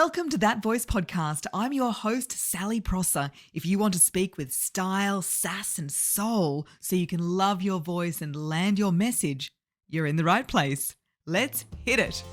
Welcome to That Voice podcast. I'm your host, Sally Prosser. If you want to speak with style, sass, and soul so you can love your voice and land your message, you're in the right place. Let's hit it.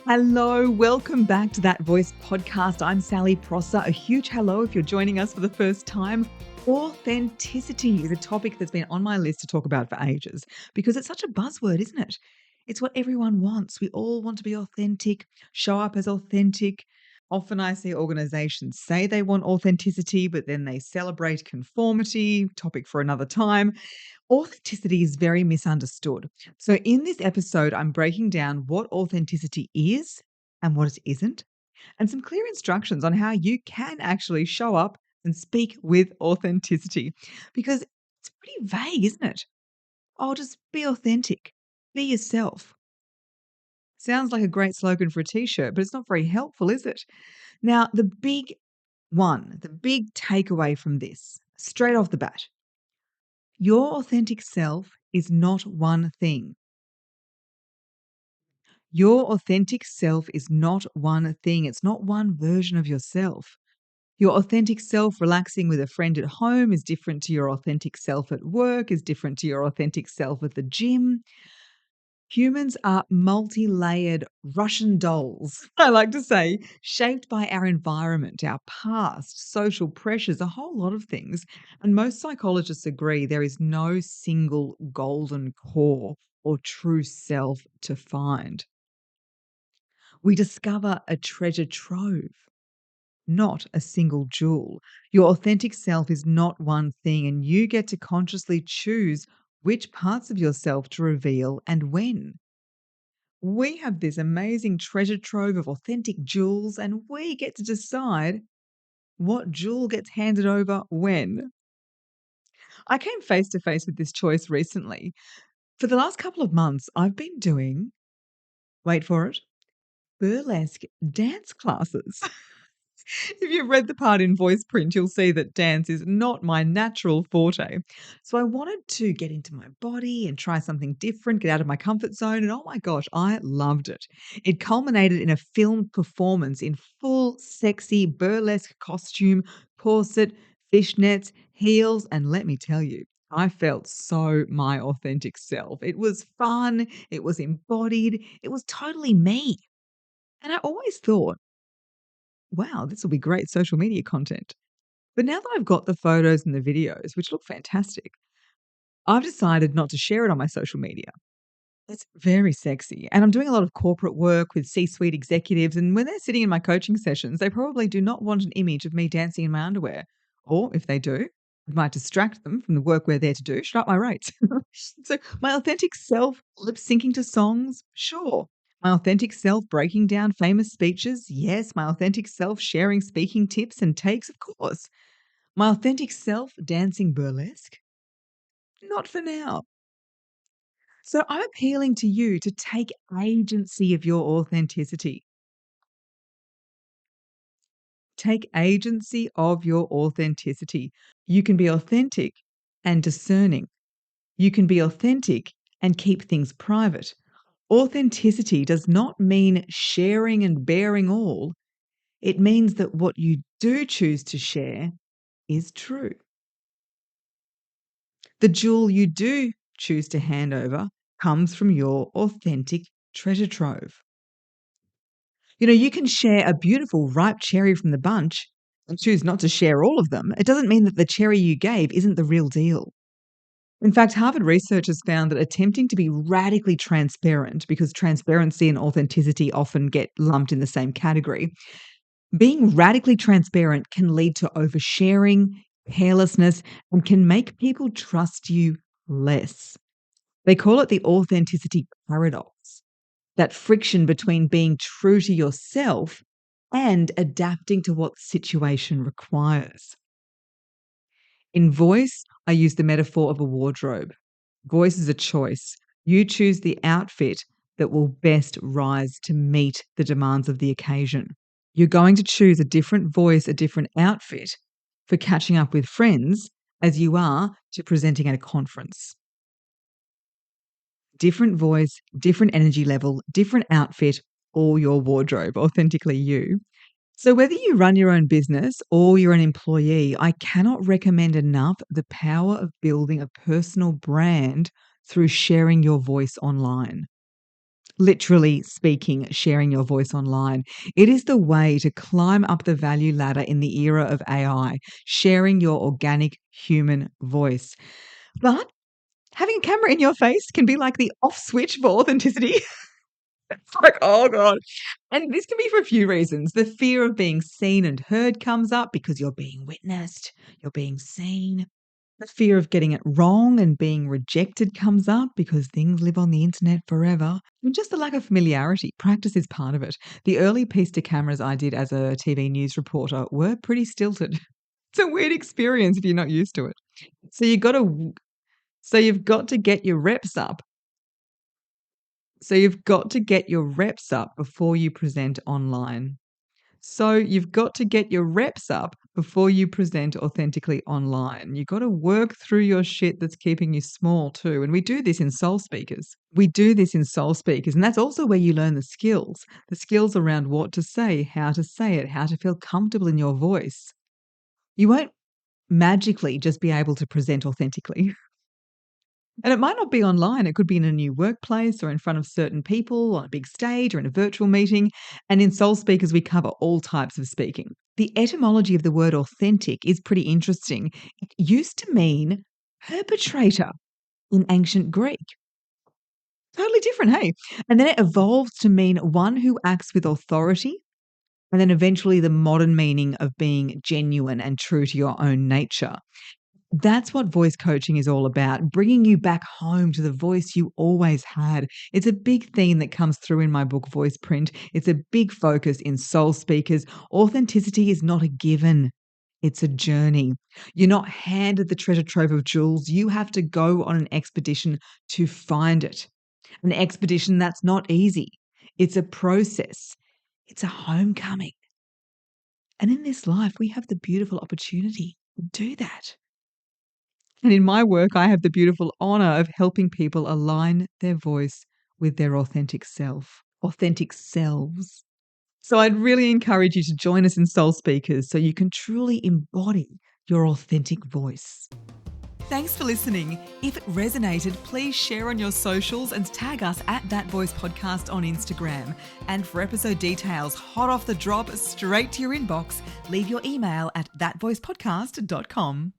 Hello, welcome back to That Voice podcast. I'm Sally Prosser. A huge hello if you're joining us for the first time. Authenticity is a topic that's been on my list to talk about for ages because it's such a buzzword, isn't it? It's what everyone wants. We all want to be authentic, show up as authentic. Often I see organizations say they want authenticity, but then they celebrate conformity, topic for another time. Authenticity is very misunderstood. So, in this episode, I'm breaking down what authenticity is and what it isn't, and some clear instructions on how you can actually show up and speak with authenticity. Because it's pretty vague, isn't it? Oh, just be authentic, be yourself. Sounds like a great slogan for a t shirt, but it's not very helpful, is it? Now, the big takeaway from this, straight off the bat, your authentic self is not one thing. Your authentic self is not one thing. It's not one version of yourself. Your authentic self relaxing with a friend at home is different to your authentic self at work, is different to your authentic self at the gym. Humans are multi-layered Russian dolls, I like to say, shaped by our environment, our past, social pressures, a whole lot of things. And most psychologists agree there is no single golden core or true self to find. We discover a treasure trove, not a single jewel. Your authentic self is not one thing, and you get to consciously choose which parts of yourself to reveal and when. We have this amazing treasure trove of authentic jewels, and we get to decide what jewel gets handed over when. I came face to face with this choice recently. For the last couple of months, I've been doing, wait for it, burlesque dance classes. If you've read the part in voice print, you'll see that dance is not my natural forte. So I wanted to get into my body and try something different, get out of my comfort zone. And oh my gosh, I loved it. It culminated in a filmed performance in full sexy burlesque costume, corset, fishnets, heels. And let me tell you, I felt so my authentic self. It was fun. It was embodied. It was totally me. And I always thought, wow, this will be great social media content. But now that I've got the photos and the videos, which look fantastic, I've decided not to share it on my social media. It's very sexy. And I'm doing a lot of corporate work with C suite executives. And when they're sitting in my coaching sessions, they probably do not want an image of me dancing in my underwear. Or if they do, it might distract them from the work we're there to do. Shut up my rates. So, my authentic self lip syncing to songs, sure. My authentic self breaking down famous speeches, yes. My authentic self sharing speaking tips and takes, of course. My authentic self dancing burlesque, not for now. So I'm appealing to you to take agency of your authenticity. Take agency of your authenticity. You can be authentic and discerning. You can be authentic and keep things private. Authenticity does not mean sharing and bearing all. It means that what you do choose to share is true. The jewel you do choose to hand over comes from your authentic treasure trove. You know, you can share a beautiful ripe cherry from the bunch and choose not to share all of them. It doesn't mean that the cherry you gave isn't the real deal. In fact, Harvard researchers found that attempting to be radically transparent, because transparency and authenticity often get lumped in the same category, being radically transparent can lead to oversharing, carelessness, and can make people trust you less. They call it the authenticity paradox, that friction between being true to yourself and adapting to what the situation requires. In voice, I use the metaphor of a wardrobe. Voice is a choice. You choose the outfit that will best rise to meet the demands of the occasion. You're going to choose a different voice, a different outfit for catching up with friends as you are to presenting at a conference. Different voice, different energy level, different outfit, or your wardrobe, authentically you. So, whether you run your own business or you're an employee, I cannot recommend enough the power of building a personal brand through sharing your voice online. Literally speaking, sharing your voice online. It is the way to climb up the value ladder in the era of AI, sharing your organic human voice. But having a camera in your face can be like the off switch for authenticity. It's like, oh God. And this can be for a few reasons. The fear of being seen and heard comes up because you're being witnessed, you're being seen. The fear of getting it wrong and being rejected comes up because things live on the internet forever. And just the lack of familiarity. Practice is part of it. The early piece to cameras I did as a TV news reporter were pretty stilted. It's a weird experience if you're not used to it. So you've got to get your reps up. So you've got to get your reps up before you present online. So you've got to get your reps up before you present authentically online. You've got to work through your shit that's keeping you small too. And we do this in Soul Speakers. And that's also where you learn the skills around what to say, how to say it, how to feel comfortable in your voice. You won't magically just be able to present authentically. And it might not be online. It could be in a new workplace or in front of certain people on a big stage or in a virtual meeting. And in Soul Speakers, we cover all types of speaking. The etymology of the word authentic is pretty interesting. It used to mean perpetrator in ancient Greek. Totally different, hey? And then it evolved to mean one who acts with authority. And then eventually the modern meaning of being genuine and true to your own nature. That's what voice coaching is all about, bringing you back home to the voice you always had. It's a big theme that comes through in my book, Voice Print. It's a big focus in Soul Speakers. Authenticity is not a given. It's a journey. You're not handed the treasure trove of jewels. You have to go on an expedition to find it. An expedition that's not easy. It's a process. It's a homecoming. And in this life, we have the beautiful opportunity to do that. And in my work, I have the beautiful honor of helping people align their voice with their authentic selves. So I'd really encourage you to join us in Soul Speakers so you can truly embody your authentic voice. Thanks for listening. If it resonated, please share on your socials and tag us at That Voice Podcast on Instagram. And for episode details, hot off the drop, straight to your inbox, leave your email at thatvoicepodcast.com.